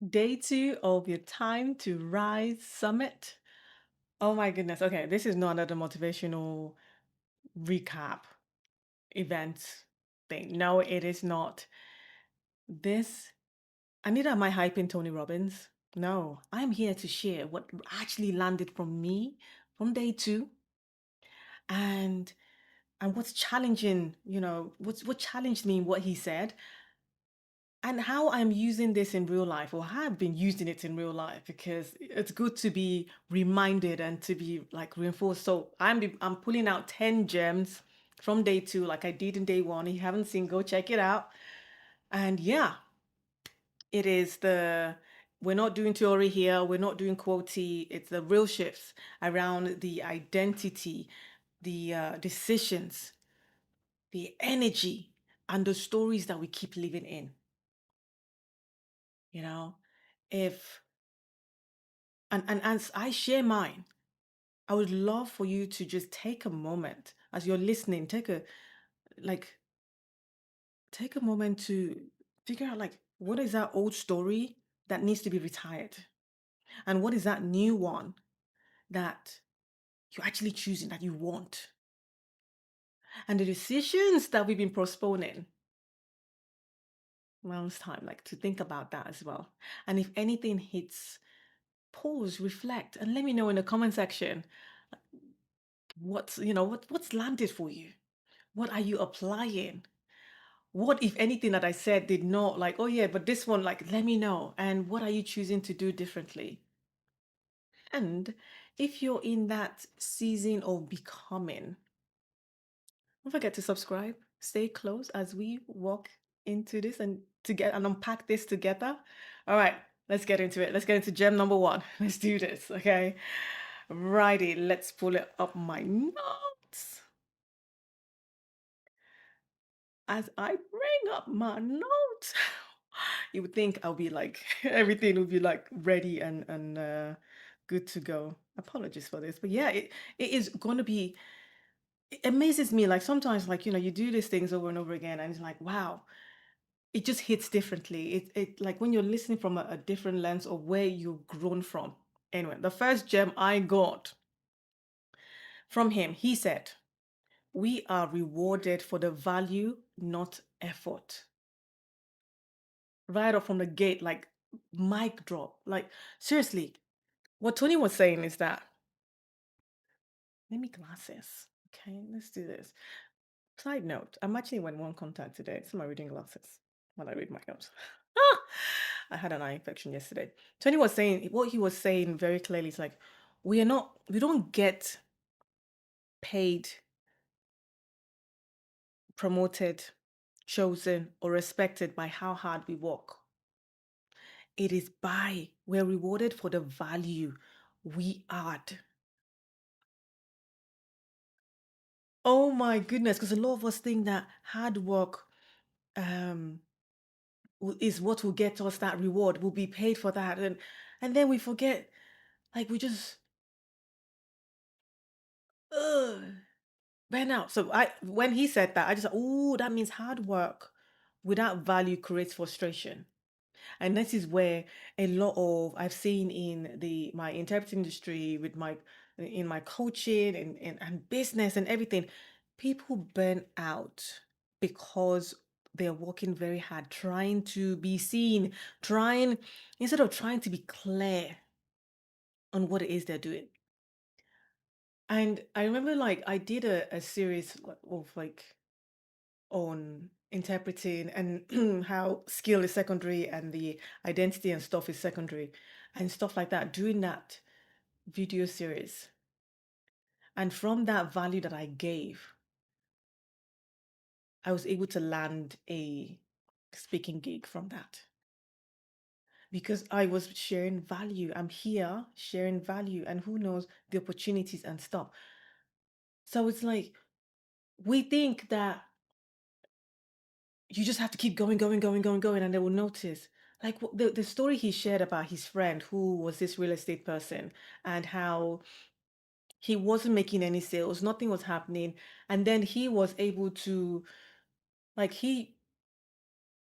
Day two of your Time to Rise Summit. Oh my goodness. Okay, this is not another motivational recap event thing. No, it is not. This, Anita, am I hyping Tony Robbins? No, I'm here to share what actually landed from me from day two and what's challenging, what challenged me in what he said and how I'm using this in real life or have been using it in real life because it's good to be reminded and to be like reinforced. So I'm pulling out 10 gems from day two, like I did in day one. If you haven't seen, go check it out. And yeah, it is we're not doing theory here, we're not doing quotey, it's the real shifts around the identity, the decisions, the energy, and the stories that we keep living in. You know, if and as I share mine, I would love for you to just take a moment as you're listening, like take a moment to figure out like what is that old story that needs to be retired? And what is that new one that you're actually choosing that you want? And the decisions that we've been postponing. Well, it's time like to think about that as well. And if anything hits, pause, reflect, and let me know in the comment section what's landed for you. What are you applying? What, if anything, that I said did not like, oh yeah, but this one, like, let me know. And what are you choosing to do differently? And if you're in that season of becoming, don't forget to subscribe. Stay close as we walk into this and to get and unpack this together. All right, let's get into it. Let's get into gem number one. Let's do this, okay? Righty, let's pull it up my notes. As I bring up my notes, you would think I'll be like everything will be like ready and good to go. Apologies for this, but yeah, it is going to be. It amazes me. Like sometimes, like you do these things over and over again, and it's like, wow, it just hits differently. It like when you're listening from a different lens of where you've grown from. Anyway, the first gem I got from him, he said, "We are rewarded for the value, not effort." Right up from the gate, like mic drop. Like seriously, what Tony was saying is that let me glasses. Okay, let's do this. Side note, I'm actually wearing one contact today. It's my reading glasses while I read my notes. I had an eye infection yesterday. Tony was saying what he was saying very clearly is like we don't get paid, promoted, chosen, or respected by how hard we work. It is by we're rewarded for the value we add. Oh my goodness, because a lot of us think that hard work um is what will get us that reward. We'll be paid for that. And then we forget, like we just ugh, burn out. So I when he said that, I just oh, that means hard work without value creates frustration. And this is where a lot of I've seen in the my interpreting industry with my in my coaching and business and everything, people burn out because they're working very hard, trying to be seen, trying instead of trying to be clear on what it is they're doing. And I remember like I did a series of like on interpreting and how skill is secondary and the identity and stuff is secondary and stuff like that during that video series. And from that value that I gave, I was able to land a speaking gig from that because I was sharing value. I'm here sharing value, and who knows the opportunities and stuff. So it's like we think that you just have to keep going, going, going, going, going, and they will notice. Like the story he shared about his friend who was this real estate person and how he wasn't making any sales, nothing was happening. And then he was able to, like, he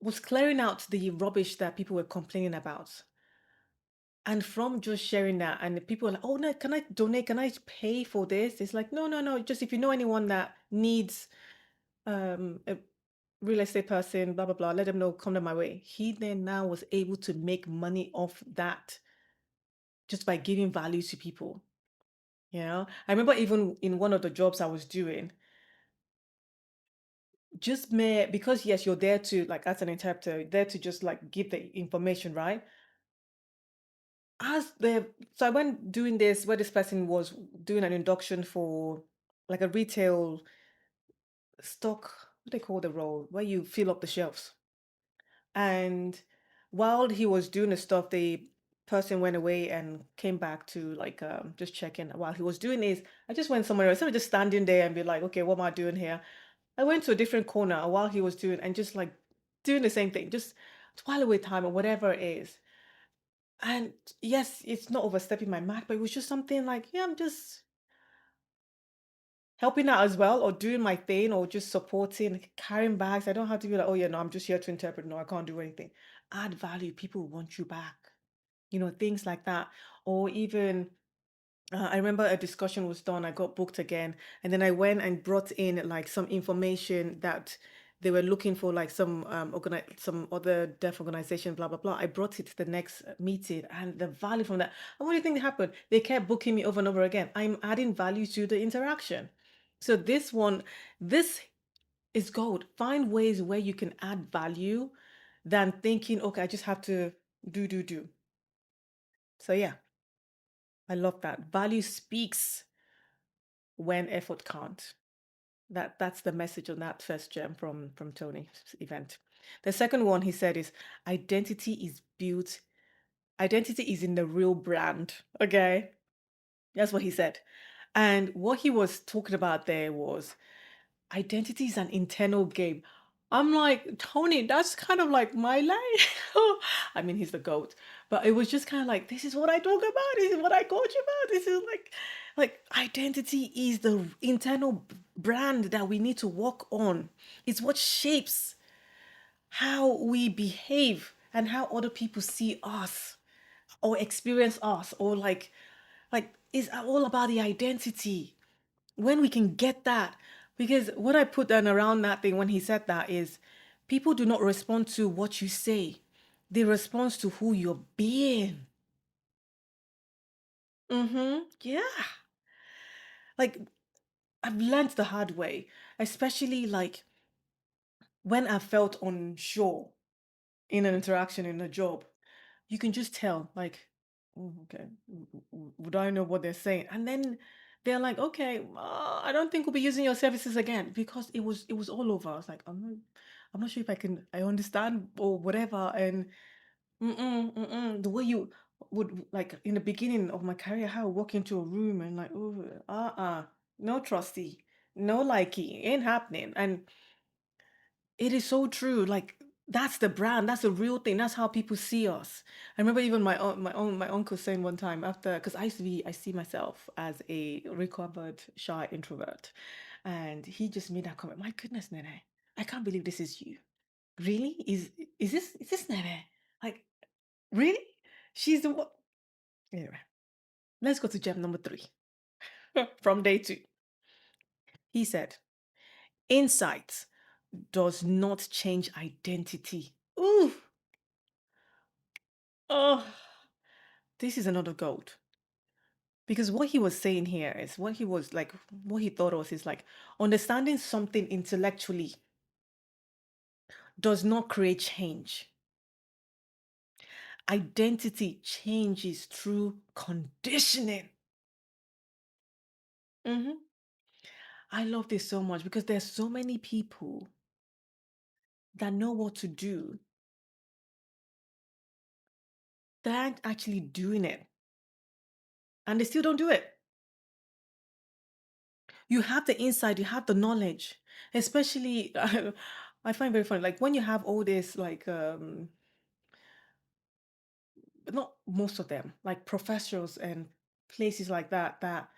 was clearing out the rubbish that people were complaining about. And from just sharing that, and the people are like, oh no, can I donate? Can I pay for this? It's like, no, no, no. Just if you know anyone that needs a real estate person, blah blah blah, let them know, come to my way. He then now was able to make money off that just by giving value to people. You know, I remember even in one of the jobs I was doing, just mere because yes, you're there to like as an interpreter, you're there to just like give the information, right? As the so I went doing this where this person was doing an induction for like a retail stock, what they call the role, where you fill up the shelves. And while he was doing the stuff, the person went away and came back to like just check in. While he was doing this, I just went somewhere else. Instead of just standing there and be like, okay, what am I doing here? I went to a different corner while he was doing and just like doing the same thing, just while away time or whatever it is. And yes, it's not overstepping my mark, but it was just something like, yeah, I'm just helping out as well, or doing my thing, or just supporting, carrying bags. I don't have to be like, oh yeah, no, I'm just here to interpret. No, I can't do anything. Add value. People want you back. Things like that. Or even I remember a discussion was done. I got booked again, and then I went and brought in like some information that they were looking for, like some other deaf organization, blah blah blah. I brought it to the next meeting, and the value from that. And what do you think happened? They kept booking me over and over again. I'm adding value to the interaction. So this is gold. Find ways where you can add value than thinking, okay, I just have to do. So yeah, I love that. Value speaks when effort can't. That's the message on that first gem from Tony's event. The second one he said is identity is in the real brand. Okay. That's what he said. And what he was talking about there was identity is an internal game. I'm like, Tony, that's kind of like my life. I mean, he's the goat, but it was just kind of like, this is what I talk about. This is what I coach about. This is like identity is the internal brand that we need to work on. It's what shapes how we behave and how other people see us or experience us, or like it's all about the identity. When we can get that, because what I put down around that thing when he said that is people do not respond to what you say, they respond to who you're being. Yeah, like I've learned the hard way, especially like when I felt unsure in an interaction in a job. You can just tell, like, "Oh, okay, would I know what they're saying?" And then they're like, "Okay, I don't think we'll be using your services again," because it was all over. I was like, I'm not sure if I understand or whatever. And the way you would like in the beginning of my career, how I walk into a room and like, oh, no trusty, no likey, ain't happening. And it is so true. Like that's the brand. That's the real thing. That's how people see us. I remember even my uncle saying one time after, because I see myself as a recovered shy introvert, and he just made that comment. My goodness, Nene, I can't believe this is you. Really? Is this Nene? Like really? She's the one. Anyway, let's go to gem number three from day two. He said, insight does not change identity. Ooh, oh, this is another gold. Because what he was saying here is what he was like, what he thought was is like understanding something intellectually does not create change. Identity changes through conditioning. Mhm. I love this so much because there's so many people that know what to do that aren't actually doing it, and they still don't do it. You have the insight, you have the knowledge, especially I find very funny, like when you have all this like but not most of them, like professors and places like that that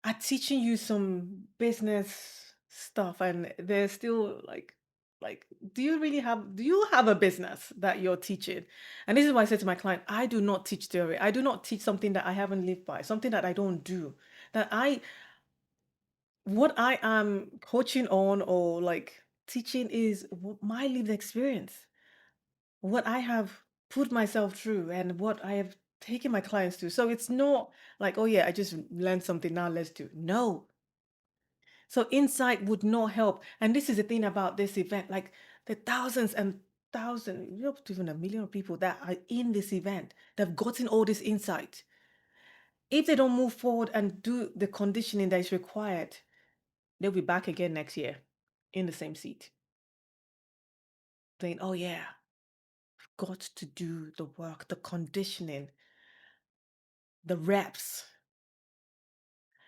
are teaching you some business stuff, and they're still like Like, do you have a business that you're teaching? And this is why I said to my client, I do not teach theory. I do not teach something that I haven't lived by, something that I don't do. That I what I am coaching on or like teaching is my lived experience, what I have put myself through and what I have taken my clients through. So it's not like, oh yeah, I just learned something now, let's do. No. So insight would not help. And this is the thing about this event, like the thousands and thousands, up to even a million people that are in this event, they've gotten all this insight. If they don't move forward and do the conditioning that is required, they'll be back again next year in the same seat, saying, oh yeah, got to do the work, the conditioning, the reps.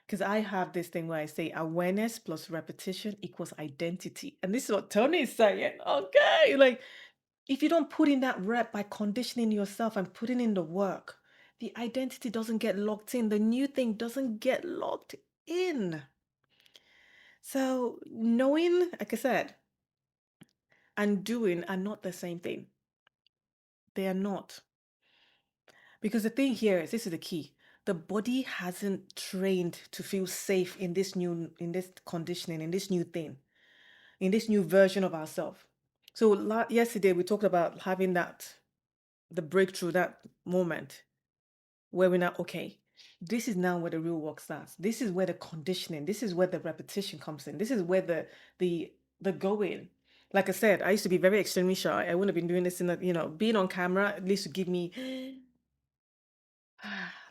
Because I have this thing where I say awareness plus repetition equals identity. And this is what Tony is saying. Okay. Like, if you don't put in that rep by conditioning yourself and putting in the work, the identity doesn't get locked in. The new thing doesn't get locked in. So, knowing, like I said, and doing are not the same thing. They are not. Because the thing here is, this is the key. The body hasn't trained to feel safe in this conditioning, in this new thing, in this new version of ourselves. So yesterday we talked about having the breakthrough, that moment where we're not okay. This is now where the real work starts. This is where the conditioning, this is where the repetition comes in. This is where the going. Like I said, I used to be very extremely shy. I wouldn't have been doing this being on camera at least to give me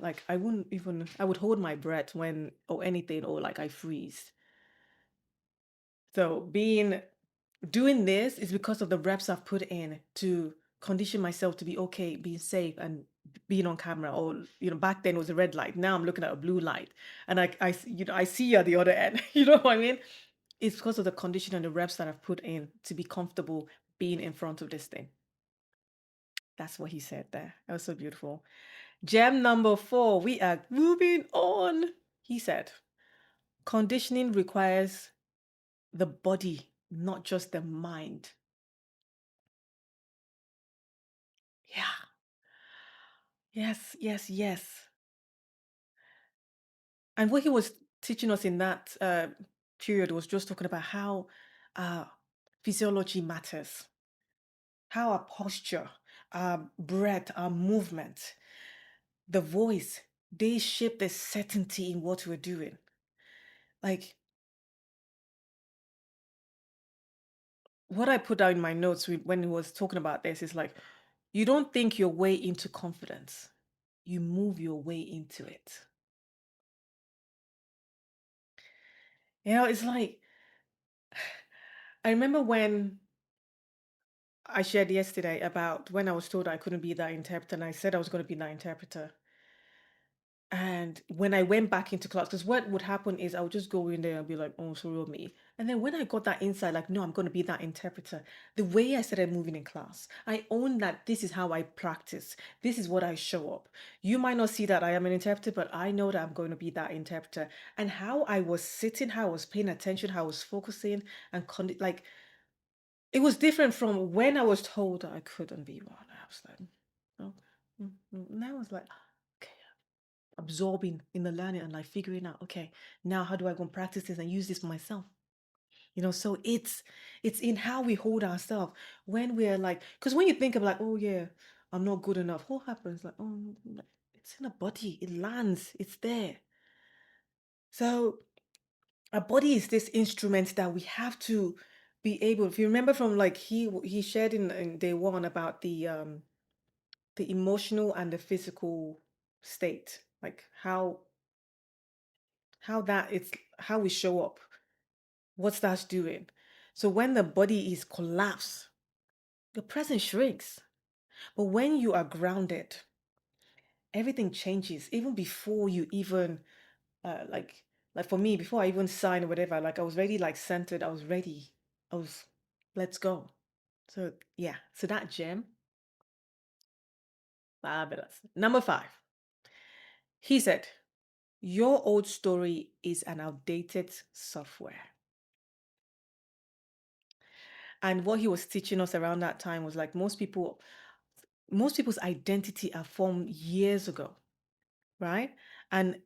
like I would hold my breath when or anything or like I freeze. So doing this is because of the reps I've put in to condition myself to be okay, being safe and being on camera. Or back then it was a red light. Now I'm looking at a blue light, and I see you at the other end. You know what I mean? It's because of the condition and the reps that I've put in to be comfortable being in front of this thing. That's what he said there. That was so beautiful. Gem number 4. We are moving on. He said, conditioning requires the body, not just the mind. Yeah. Yes, yes, yes. And what he was teaching us in that period was just talking about how uh, physiology matters, how our posture, our breath, our movement, the voice, they shape the certainty in what we're doing. Like what I put down in my notes when he was talking about this is like, you don't think your way into confidence, you move your way into it. It's like, I remember when I shared yesterday about when I was told I couldn't be that interpreter, and I said I was going to be that interpreter. And when I went back into class, because what would happen is I would just go in there and be like, oh, sorry of me. And then when I got that insight, like, no, I'm going to be that interpreter, the way I started moving in class, I own that this is how I practice. This is what I show up. You might not see that I am an interpreter, but I know that I'm going to be that interpreter. And how I was sitting, how I was paying attention, how I was focusing, and like, it was different from when I was told that I couldn't be one. I was like, okay. And I was like, okay, absorbing in the learning and like figuring out, okay, now how do I go and practice this and use this for myself? So it's in how we hold ourselves when we're like, because when you think of like, oh yeah, I'm not good enough, what happens? Like, oh, it's in the body, it lands, it's there. So our body is this instrument that we have to be able. If you remember from like he shared in day one about the emotional and the physical state, like how that it's how we show up, what's that's doing. So when the body is collapsed, the presence shrinks. But when you are grounded, everything changes even before you even like for me, before I even signed or whatever, like I was ready, like centered, I was ready. I was let's go. So yeah, so that gem, fabulous. Number 5, he said, your old story is an outdated software. And what he was teaching us around that time was like most people's identity are formed years ago, right? And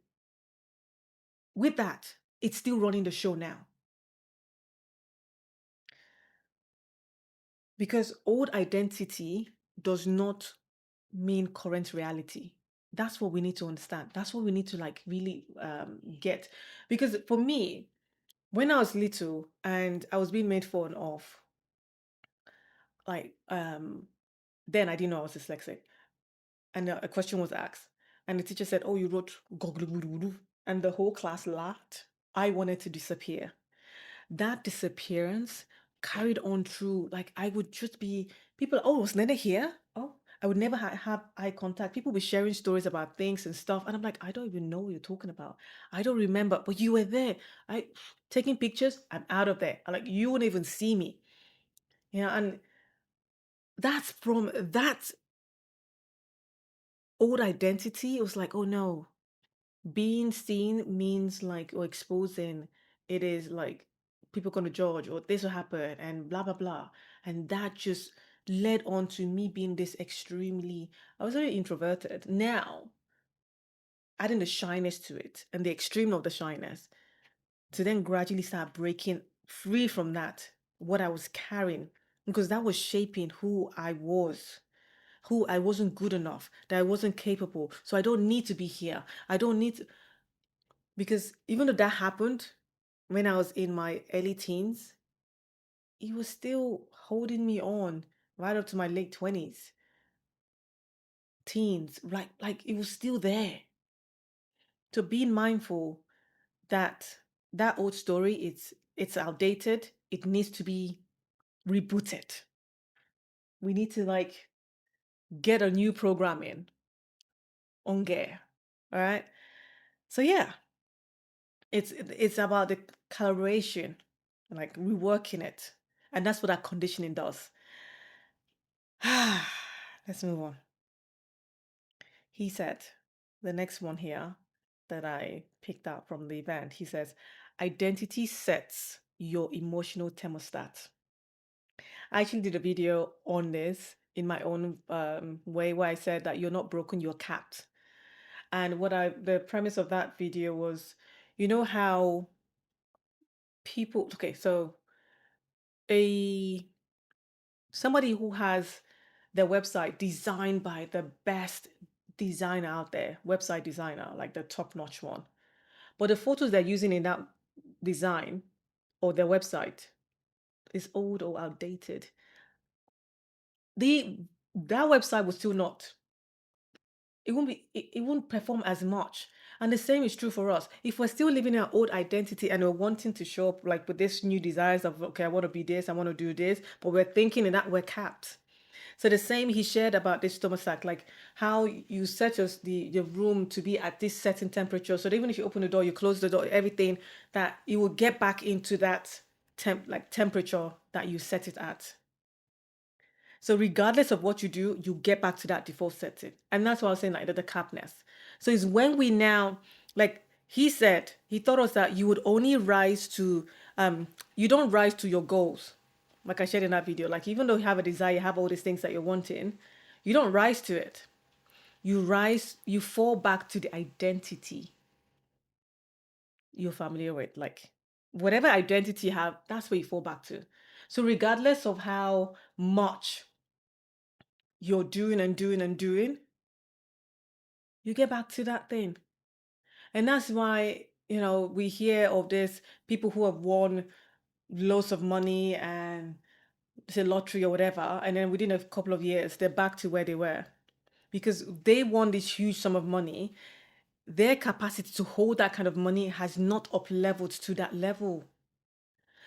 with that, it's still running the show now. Because old identity does not mean current reality. That's what we need to understand. That's what we need to like really get. Because for me, when I was little and I was being made fun of, like then I didn't know I was dyslexic. And a question was asked, and the teacher said, "Oh, you wrote goglugudugudu," and the whole class laughed. I wanted to disappear. That disappearance carried on through, like, I would just be, people, "Oh, was Nene here?" Oh, I would never have eye contact. People be sharing stories about things and stuff. And I'm like, I don't even know what you're talking about. I don't remember, but you were there. I taking pictures, I'm out of there. I'm like, you wouldn't even see me. And that's from that old identity. It was like, oh no, being seen means like, or exposing, it is like people gonna judge or this will happen and blah blah blah. And that just led on to me being this extremely, I was very introverted. Now adding the shyness to it and the extreme of the shyness to then gradually start breaking free from that, what I was carrying, because that was shaping who I was, who I wasn't good enough, that I wasn't capable, so I don't need to be here, I don't need to. Because even though that happened when I was in my early teens, it was still holding me on right up to my late 20s, teens, like it was still there. So being mindful that that old story, it's outdated, it needs to be rebooted. We need to like get a new programming on gear. All right. So yeah, it's about the calibration, like reworking it. And that's what that conditioning does. Let's move on. He said, the next one here that I picked up from the event, he says, identity sets your emotional thermostat. I actually did a video on this in my own way where I said that you're not broken, you're capped. And the premise of that video was, you know how people, okay, so a somebody who has their website designed by the best designer out there, website designer, like the top-notch one. But the photos they're using in that design or their website is old or outdated. The that website will still not. It won't perform as much. And the same is true for us. If we're still living in our old identity and we're wanting to show up like with this new desires of, okay, I want to be this, I want to do this, but we're thinking in that we're capped. So the same he shared about this thermostat, like how you set your room to be at this certain temperature. So that even if you open the door, you close the door, everything, that you will get back into that temperature that you set it at. So regardless of what you do, you get back to that default setting. And that's what I was saying, like the capness. So it's when we now, like he said, he taught us that you would only rise to, you don't rise to your goals. Like I shared in that video, like even though you have a desire, you have all these things that you're wanting, you don't rise to it. You fall back to the identity you're familiar with. Like whatever identity you have, that's where you fall back to. So regardless of how much you're doing and doing and doing, you get back to that thing. And that's why, we hear of this people who have won loads of money and say lottery or whatever, and then within a couple of years, they're back to where they were because they won this huge sum of money. Their capacity to hold that kind of money has not up leveled to that level.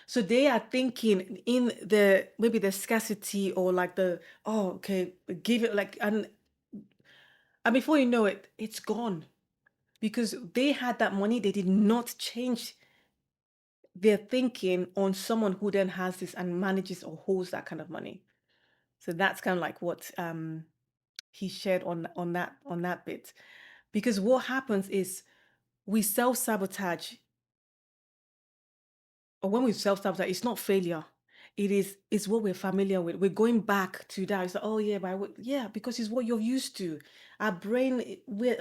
So they are thinking in the maybe the scarcity or like okay, give it like, and before you know it, it's gone. Because they had that money, they did not change their thinking on someone who then has this and manages or holds that kind of money. So that's kind of like what he shared on that bit. Because what happens is we self-sabotage, or when we self-sabotage, it's not failure. It's what we're familiar with. We're going back to that. It's like, oh yeah, yeah, because it's what you're used to. Our brain, we're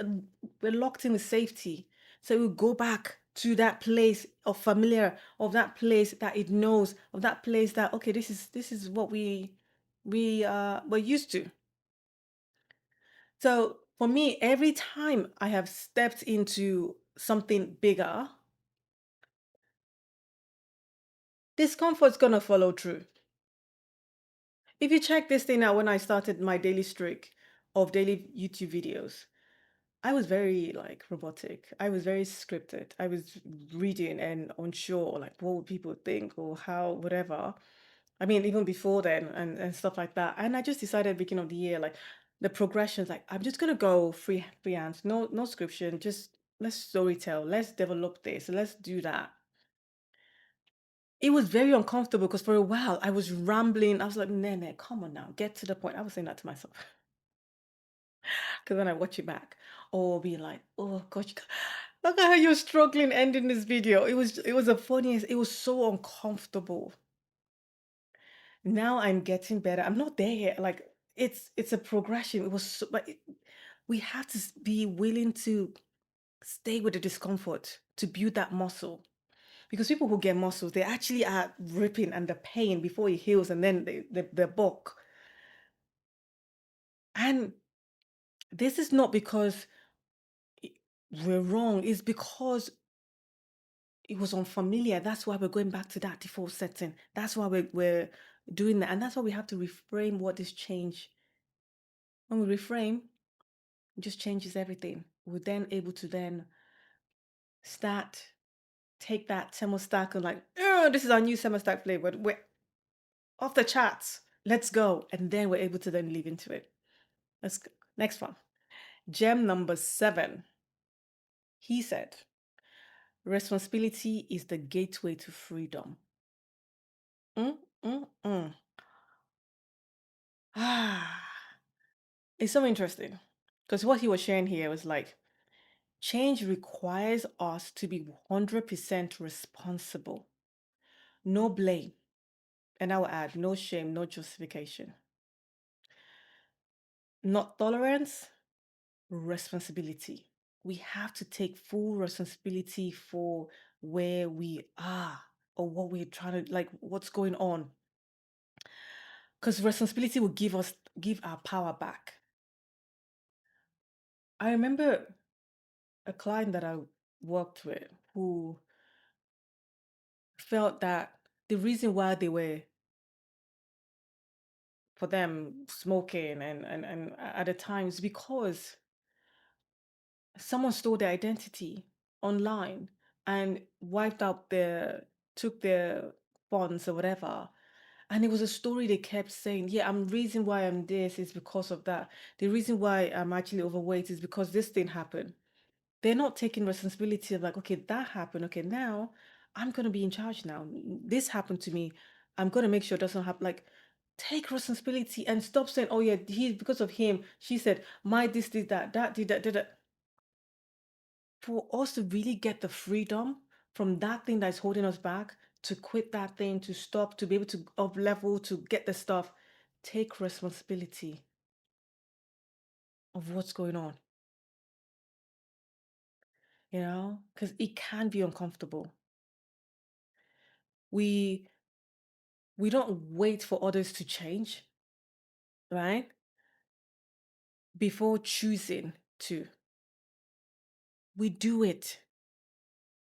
locked in with safety. So we go back to that place of familiar, of that place that it knows, of that place that, okay, this is what we're used to. So for me, every time I have stepped into something bigger, discomfort's gonna follow through. If you check this thing out, when I started my daily streak of daily YouTube videos, I was very like robotic. I was very scripted. I was reading and unsure, like what would people think or how, whatever. I mean, even before then and stuff like that. And I just decided beginning of the year, like the progressions, like I'm just gonna go freehand, no scription, just let's storytell, let's develop this, let's do that. It was very uncomfortable because for a while I was rambling. I was like, Nene, come on now, get to the point. I was saying that to myself. Because when I watch it back, or be like, oh gosh, look at how you're struggling ending this video. It was the funniest, it was so uncomfortable. Now I'm getting better. I'm not there yet. Like it's a progression. It was so, but we have to be willing to stay with the discomfort to build that muscle. Because people who get muscles, they actually are ripping and the pain before it heals, and then they bulk. And this is not because i- we're wrong, it's because it was unfamiliar. That's why we're going back to that default setting. That's why we're doing that. And that's why we have to reframe what is change. When we reframe, it just changes everything. We're then able to then start, take that thermostat and like, oh, this is our new thermostat flavor. We're off the charts. Let's go. And then we're able to then live into it. Let's go. Next one. Gem number 7. He said, responsibility is the gateway to freedom. Mm, mm, mm. Ah, it's so interesting because what he was sharing here was like, change requires us to be 100% responsible. No blame. And I will add, no shame, no justification. Not tolerance, responsibility. We have to take full responsibility for where we are or what we're trying to, like, what's going on. Because responsibility will give our power back. I remember a client that I worked with who felt that the reason why they were, for them, smoking and at the times because someone stole their identity online and wiped out took their funds or whatever. And it was a story they kept saying, yeah, I'm reason why I'm this is because of that. The reason why I'm actually overweight is because this thing happened. They're not taking responsibility of like, okay, that happened. Okay, now I'm gonna be in charge now. This happened to me. I'm gonna make sure it doesn't happen. Like, take responsibility and stop saying, oh yeah, he because of him, she said, my this did that, that did that. For us to really get the freedom from that thing that's holding us back, to quit that thing, to stop, to be able to up level, to get the stuff, take responsibility of what's going on, because it can be uncomfortable. We we don't wait for others to change, right? Before choosing to. We do it.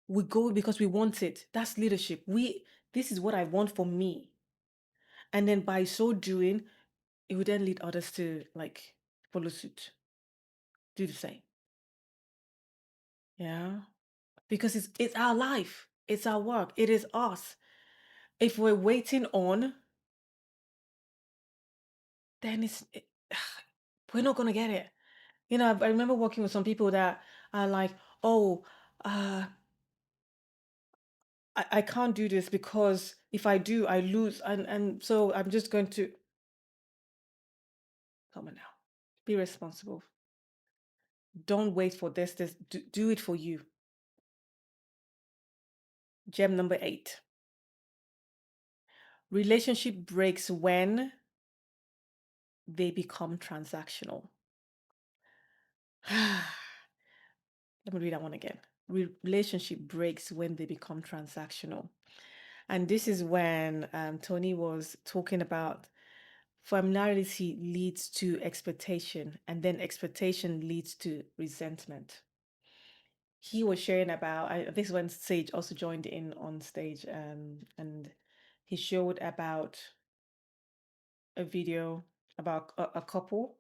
We go because we want it. That's leadership. This is what I want for me. And then by so doing, it would then lead others to like follow suit, do the same. Yeah. Because it's our life, it's our work, it is us. If we're waiting on, then we're not gonna get it. I remember working with some people that are like, oh, uh, I can't do this because if I do, I lose. And so I'm just going to come on now. Be responsible. Don't wait for this. Do it for you. Gem number 8. Relationship breaks when they become transactional. Let me read that one again. Relationship breaks when they become transactional. And this is when Tony was talking about familiarity leads to expectation, and then expectation leads to resentment. He was sharing about, this is when Sage also joined in on stage, and he showed about a video about a couple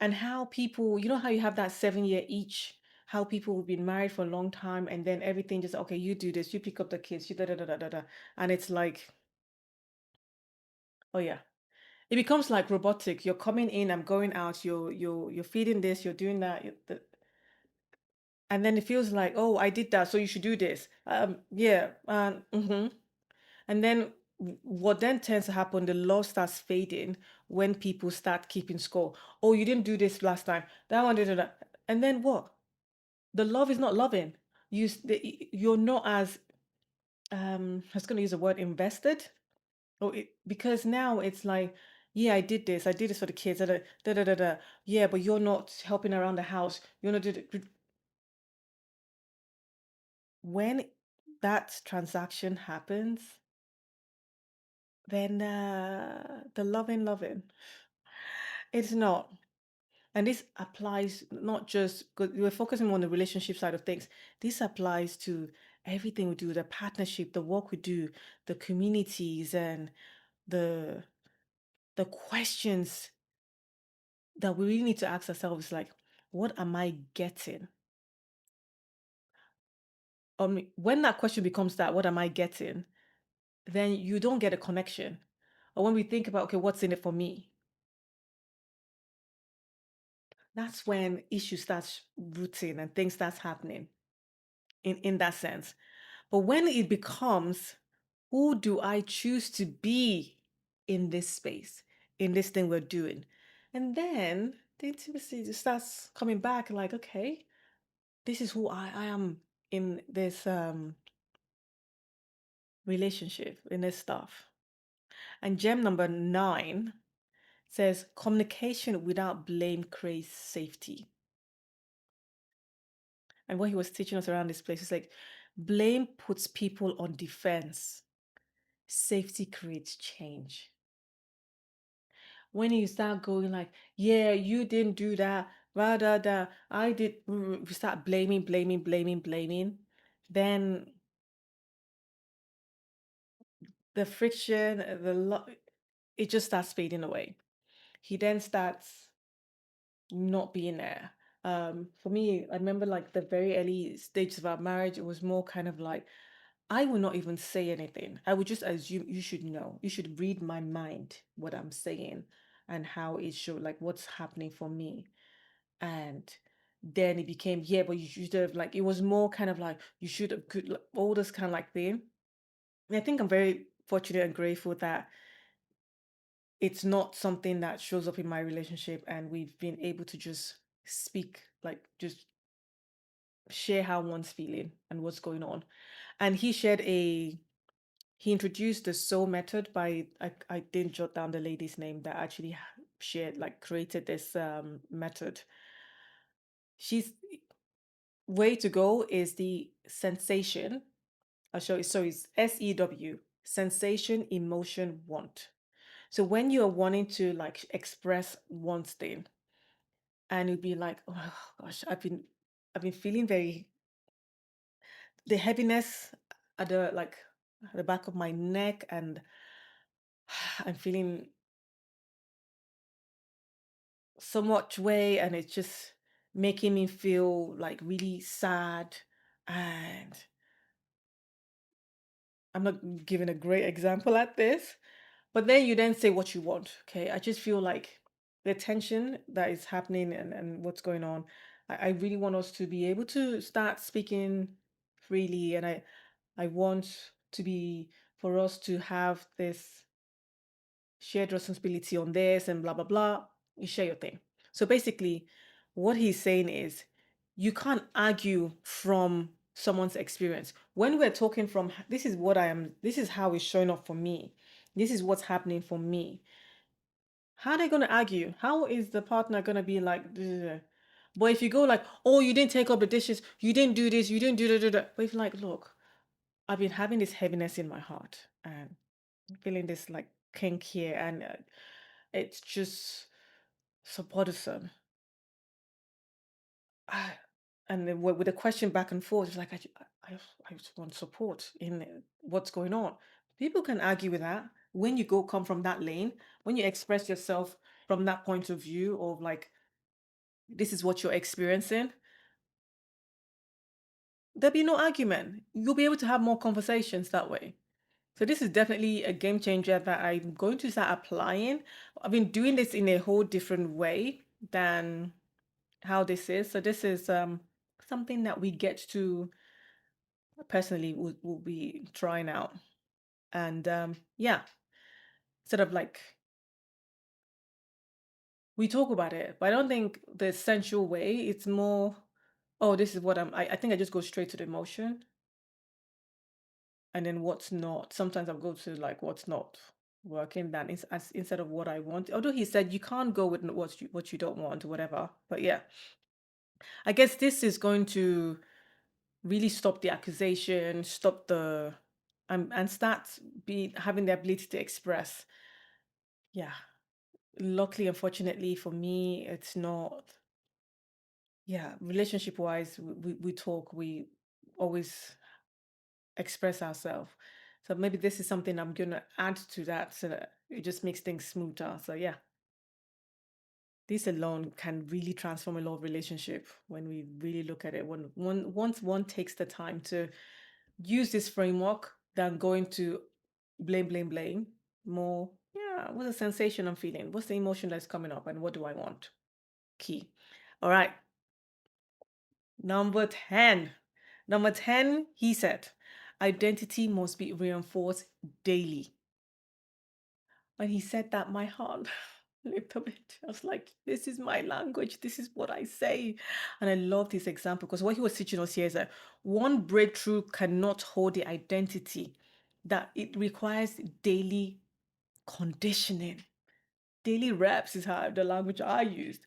and how people, you know, how you have that 7 year each, how people have been married for a long time and then everything just, okay, you do this, you pick up the kids, you da da da da da da. And it's like, oh yeah. It becomes like robotic. You're coming in, I'm going out, you're feeding this, you're doing that. And then it feels like, oh, I did that, so you should do this. Yeah. And then what then tends to happen, the love starts fading when people start keeping score. Oh, you didn't do this last time. That one did that. And then what? The love is not loving. You're not as I was gonna use the word invested. Because now it's like, yeah, I did this for the kids, da, da, da, da, da, da. Yeah, but you're not helping around the house. You're not doing when that transaction happens, then the loving, it's not. And this applies not just because we're focusing on the relationship side of things. This applies to everything we do, the partnership, the work we do, the communities, and the the questions that we really need to ask ourselves, like, what am I getting? When that question becomes that, what am I getting? Then you don't get a connection. Or when we think about, okay, what's in it for me? That's when issues starts rooting and things starts happening in that sense. But when it becomes, who do I choose to be in this space, in this thing we're doing? And then the intimacy just starts coming back like, okay, this is who I am in this relationship, in this stuff. And gem number 9 says communication without blame creates safety. And what he was teaching us around this place is like blame puts people on defense, safety creates change. When you start going like, yeah, you didn't do that, rather that I did, we start blaming, then the friction, it just starts fading away. He then starts not being there. For me, I remember like the very early stages of our marriage, it was more kind of like, I will not even say anything. I would just assume you should know. You should read my mind, what I'm saying, and how it should, like, what's happening for me. And then it became, yeah, but you should have, like, it was more kind of like, you should have, could, like, all this kind of like thing. And I think I'm very fortunate and grateful that it's not something that shows up in my relationship. And we've been able to just speak, like, just share how one's feeling and what's going on. And he introduced the soul method by I didn't jot down the lady's name that actually shared, like, created this method. She's way to go is the sensation. I'll show you. So it's SEW, sensation, emotion, want. So when you're wanting to like express one thing, and you'd be like, oh gosh, I've been feeling the heaviness at the, like, at the back of my neck, and I'm feeling so much way, and it's just making me feel like really sad. And I'm not giving a great example at this, but then you then say what you want. Okay, I just feel like the tension that is happening, and what's going on. I really want us to be able to start speaking freely, and I want to be for us to have this shared responsibility on this and blah blah blah. You share your thing. So basically, what he's saying is you can't argue from someone's experience. When we're talking from this is what I am, this is how it's showing up for me, this is what's happening for me, how are they going to argue? How is the partner going to be like, "Ugh." But if you go like, oh, you didn't take up the dishes, you didn't do this, you didn't do that. But if you're like, look, I've been having this heaviness in my heart and feeling this like kink here, and it's just so bothersome. I, and then with the question back and forth, it's like, I just want support in what's going on. People can argue with that when you come from that lane, when you express yourself from that point of view of like, this is what you're experiencing, there'll be no argument. You'll be able to have more conversations that way. So this is definitely a game changer that I'm going to start applying. I've been doing this in a whole different way than how this is. So this is something that we get to personally will be trying out. And yeah, sort of like we talk about it, but I don't think the essential way. It's more, oh, this is what I think I just go straight to the emotion, and then what's not. Sometimes I'll go to like what's not working than instead of what I want. Although he said you can't go with what you don't want or whatever. But yeah, I guess this is going to really stop the accusation, stop the and start be having the ability to express. Yeah. Luckily, unfortunately for me, it's not. Yeah, relationship wise, we talk, we always express ourselves. So maybe this is something I'm gonna add to that so that it just makes things smoother. So yeah, this alone can really transform a lot of relationship when we really look at it. Once one takes the time to use this framework than going to blame more. Yeah, what's the sensation I'm feeling? What's the emotion that's coming up, and what do I want? Key. All right. Number 10. Number 10, he said, identity must be reinforced daily. When he said that, my heart leaped a bit. I was like, this is my language. This is what I say. And I love this example because what he was teaching us here is that one breakthrough cannot hold the identity, that it requires daily conditioning. Daily reps is how the language I used.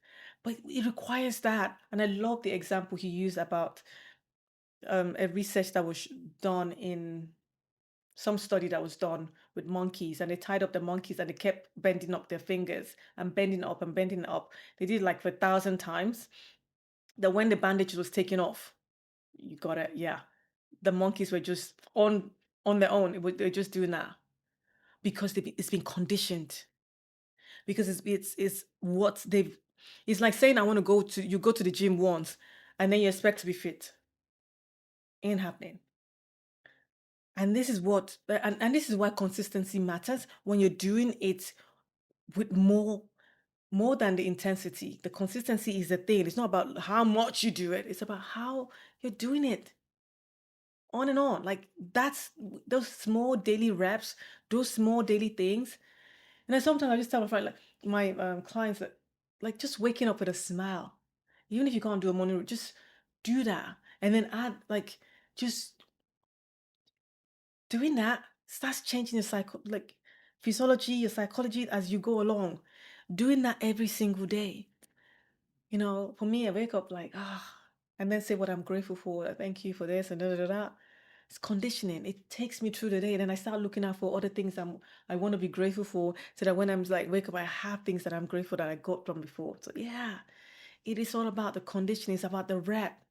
But it requires that. And I love the example he used about a research that was done in some study that was done with monkeys, and they tied up the monkeys and they kept bending up their fingers and bending up and bending up. They did like for 1,000 times. That when the bandage was taken off, you got it, yeah. The monkeys were just on their own. They're just doing that because it's been conditioned. Because it's what they've. It's like saying I want to go to the gym once, and then you expect to be fit. Ain't happening. And this is what and this is why consistency matters when you're doing it with more than the intensity. The consistency is the thing. It's not about how much you do it. It's about how you're doing it on and on. Like that's those small daily reps, those small daily things. And then sometimes I just tell my friend, like my clients that like just waking up with a smile. Even if you can't do a morning, just do that. And then add like just doing that starts changing your like physiology, your psychology as you go along. Doing that every single day. For me, I wake up like, and then say what I'm grateful for. Thank you for this and da da da da. It's conditioning. It takes me through the day. Then I start looking out for other things I want to be grateful for, so that when I'm like wake up, I have things that I'm grateful that I got from before. So yeah, it is all about the conditioning. It's about the rep.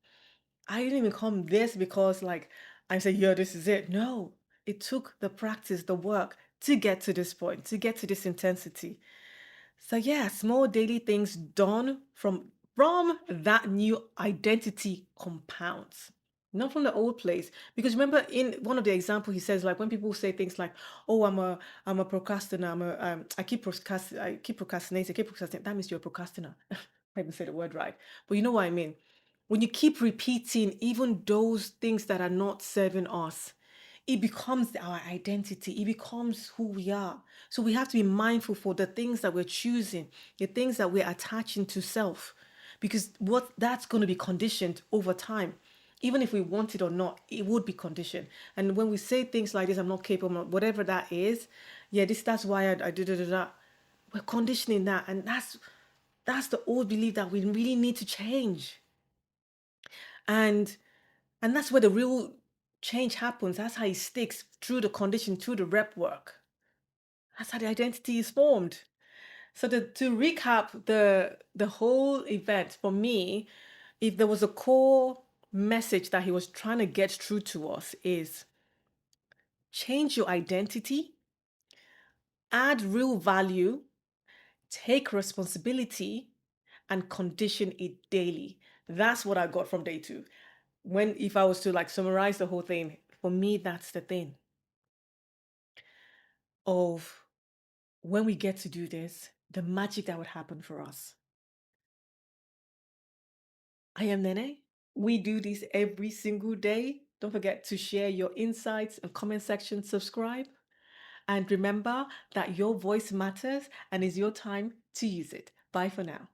I didn't even come this because like I said, yeah, this is it. No, it took the practice, the work to get to this point, to get to this intensity. So yeah, small daily things done from that new identity compounds. Not from the old place. Because remember in one of the examples he says, like when people say things like, oh, I'm a procrastinator, I keep procrastinating, that means you're a procrastinator. I even say the word right. But you know what I mean. When you keep repeating even those things that are not serving us, it becomes our identity. It becomes who we are. So we have to be mindful for the things that we're choosing, the things that we're attaching to self, because what that's going to be conditioned over time. Even if we want it or not, it would be conditioned. And when we say things like this, I'm not capable, whatever that is, yeah, that's why I do that. We're conditioning that, and that's the old belief that we really need to change. And that's where the real change happens. That's how it sticks through the condition, through the rep work. That's how the identity is formed. So to recap the whole event for me, if there was a core message that he was trying to get through to us is change your identity, add real value, take responsibility, and condition it daily. That's what I got from day two. When if I was to like summarize the whole thing, for me, that's the thing of when we get to do this, the magic that would happen for us. I am Nene. We do this every single day. Don't forget to share your insights and comment section, subscribe. And remember that your voice matters and it's your time to use it. Bye for now.